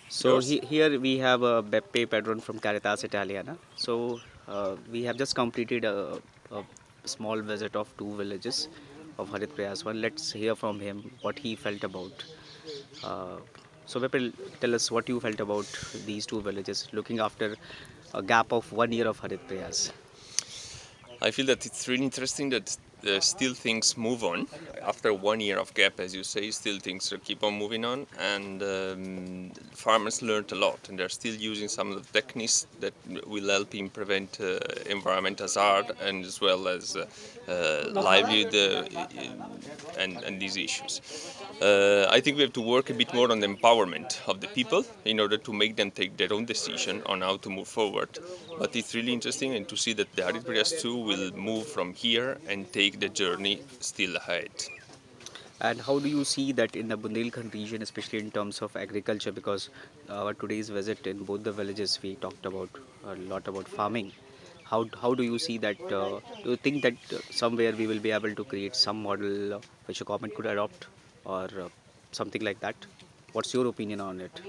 So Yours? here we have Beppe Pedron from Caritas Italiana. So we have just completed a small visit of two villages of Harit Prayas. One, let's hear from him what he felt about. Uh, so Beppe, tell us what you felt about these two villages, looking after a gap of 1 year of Harit Prayas. I feel that it's really interesting that still things move on. After 1 year of gap, as you say, still things keep on moving on, and farmers learned a lot, and they're still using some of the techniques that will help in prevent environmental hazard and as well as livelihood and these issues. I think we have to work a bit more on the empowerment of the people in order to make them take their own decision on how to move forward. But it's really interesting and to see that the Harit Prayas too will move from here and take the journey still ahead. And how do you see that in the Bundelkhand region, especially in terms of agriculture? Because our today's visit in both the villages, we talked about a lot about farming. How do you see that? Do you think that somewhere we will be able to create some model which a government could adopt, or something like that? What's your opinion on it?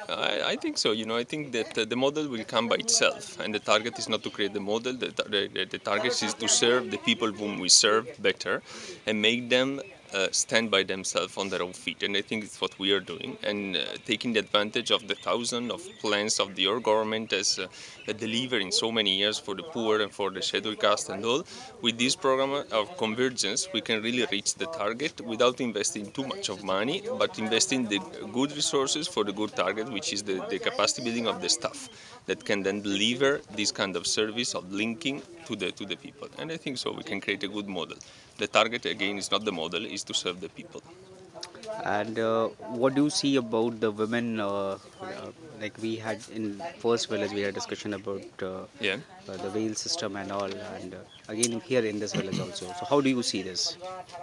I think so. I think that the model will come by itself, and the target is not to create the model. The target is to serve the people whom we serve better, and make them stand by themselves on their own feet. And I think it's what we are doing, and taking the advantage of the thousand of plans of your government as delivered in so many years for the poor and for the scheduled caste and all. With this program of convergence, we can really reach the target without investing too much of money, but investing the good resources for the good target, which is the capacity building of the staff that can then deliver this kind of service of linking to the people. And I think so we can create a good model. The target again is not the model, is to serve the people. And what do you see about the women? Like we had in first village, we had a discussion about Yeah. the veil system and all, and again here in this village also. So how do you see this?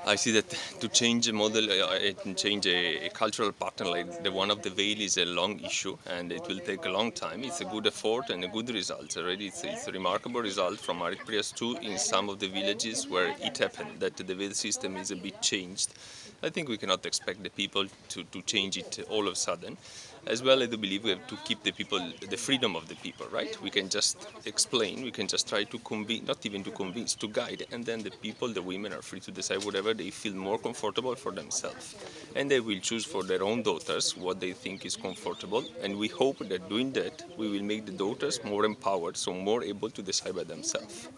I see that to change a model and change a cultural pattern like the one of the veil is a long issue and it will take a long time. It's a good effort and a good result. Already it's a remarkable result from Mauritius too in some of the villages where it happened that the veil system is a bit changed. I think we cannot expect the people to change it all of a sudden. As well, I do believe we have to keep the people, the freedom of the people, right? We can just explain, we can just try to convince, not even to convince, to guide, and then the people, the women are free to decide whatever they feel more comfortable for themselves. And they will choose for their own daughters what they think is comfortable. And we hope that doing that, we will make the daughters more empowered, so more able to decide by themselves.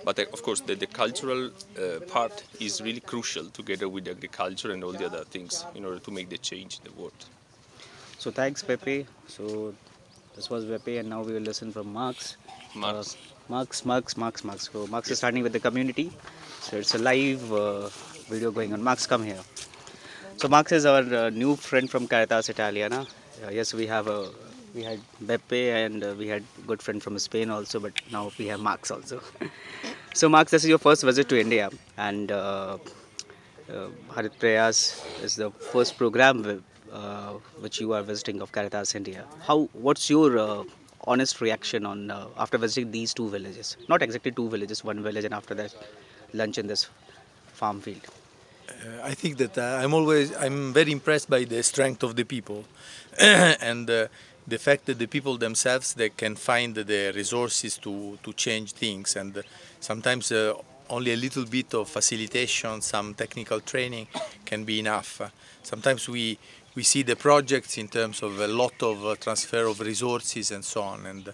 But of course, the cultural part is really crucial together with agriculture and all the other things in order to make the change in the world. So thanks, Pepe. So this was Pepe, and now we will listen from Marx. Uh, Marx. Marx. So Marx is Yes. starting with the community. So it's a live video going on. Marx, come here. So Marx is our new friend from Caritas Italiana. Yes, we had Beppe and we had good friend from Spain also, but now we have Marx also. So Marx, this is your first visit to India, and Harit Prayas is the first program which you are visiting of Caritas India. What's your honest reaction on after visiting these two villages? Not exactly two villages, one village, and after that lunch in this farm field. I think that I'm very impressed by the strength of the people and the fact that the people themselves they can find the resources to change things and sometimes only a little bit of facilitation, some technical training can be enough. Sometimes we see the projects in terms of a lot of transfer of resources and so on and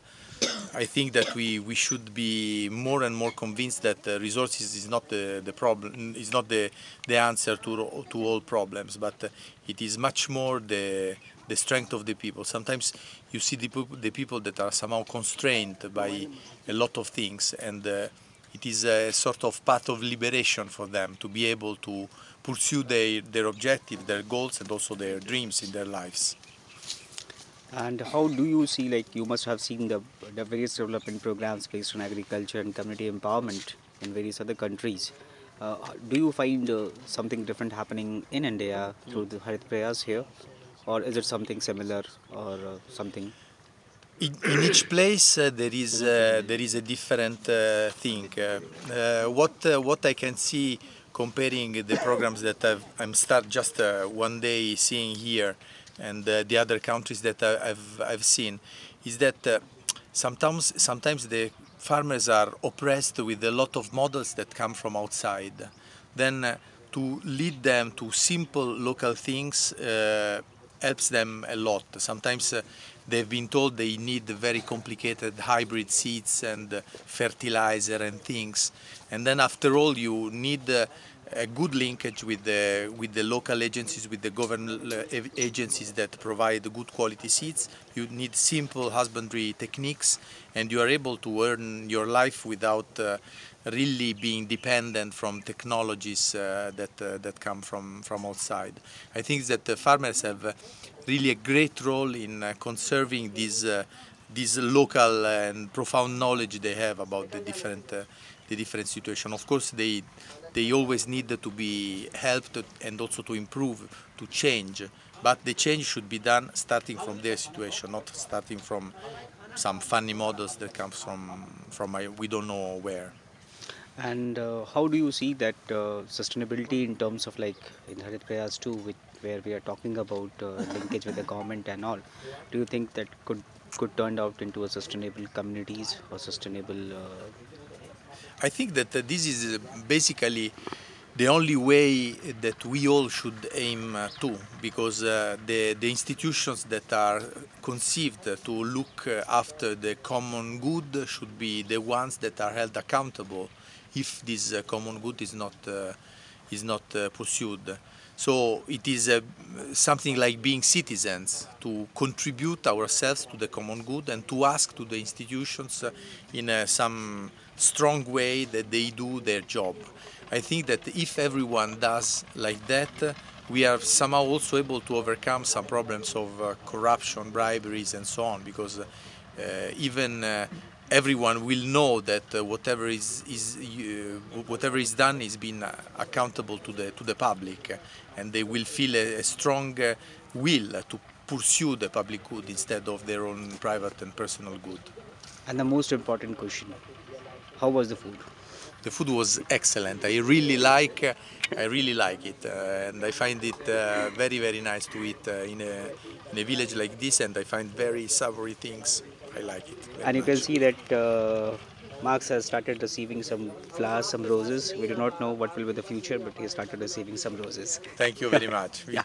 I think that we should be more and more convinced that resources is not the problem, is not the answer to all problems, but it is much more the strength of the people. Sometimes you see the people that are somehow constrained by a lot of things, and it is a sort of path of liberation for them to be able to pursue their objective, their goals, and also their dreams in their lives. And how do you see, like, you must have seen the various development programs based on agriculture and community empowerment in various other countries. Do you find something different happening in India through the Harit Prayas here? Or is it something similar or something? In each place there is a different thing. What I can see comparing the programs that I'm start just one day seeing here and the other countries that I've seen, is that sometimes the farmers are oppressed with a lot of models that come from outside. Then to lead them to simple local things helps them a lot. Sometimes they've been told they need very complicated hybrid seeds and fertilizer and things, and then after all you need a good linkage with the local agencies, with the government agencies that provide good quality seeds. You need simple husbandry techniques, and you are able to earn your life without really being dependent from technologies that come from outside. I think that the farmers have really a great role in conserving this local and profound knowledge they have about the different situation. Of course, they always need to be helped and also to improve, to change. But the change should be done starting from their situation, not starting from some funny models that comes from we don't know where. And how do you see that sustainability in terms of like in Harit Prayas too, where we are talking about linkage with the government and all? Do you think that could turn out into a sustainable communities or sustainable? I think that this is basically the only way that we all should aim to, because the institutions that are conceived to look after the common good should be the ones that are held accountable if this common good is not pursued. So it is something like being citizens, to contribute ourselves to the common good and to ask to the institutions in some strong way that they do their job. I think that if everyone does like that, we are somehow also able to overcome some problems of corruption, briberies, and so on, because even everyone will know that whatever is done is being accountable to the public, and they will feel a strong will to pursue the public good instead of their own private and personal good. And the most important question: how was the food? The food was excellent. I really like it, and I find it very nice to eat in a village like this, and I find very savory things. I like it very And you can much. see that Marx has started receiving some flowers, some roses. We do not know what will be the future, but he started receiving some roses. Thank you very much. Yeah.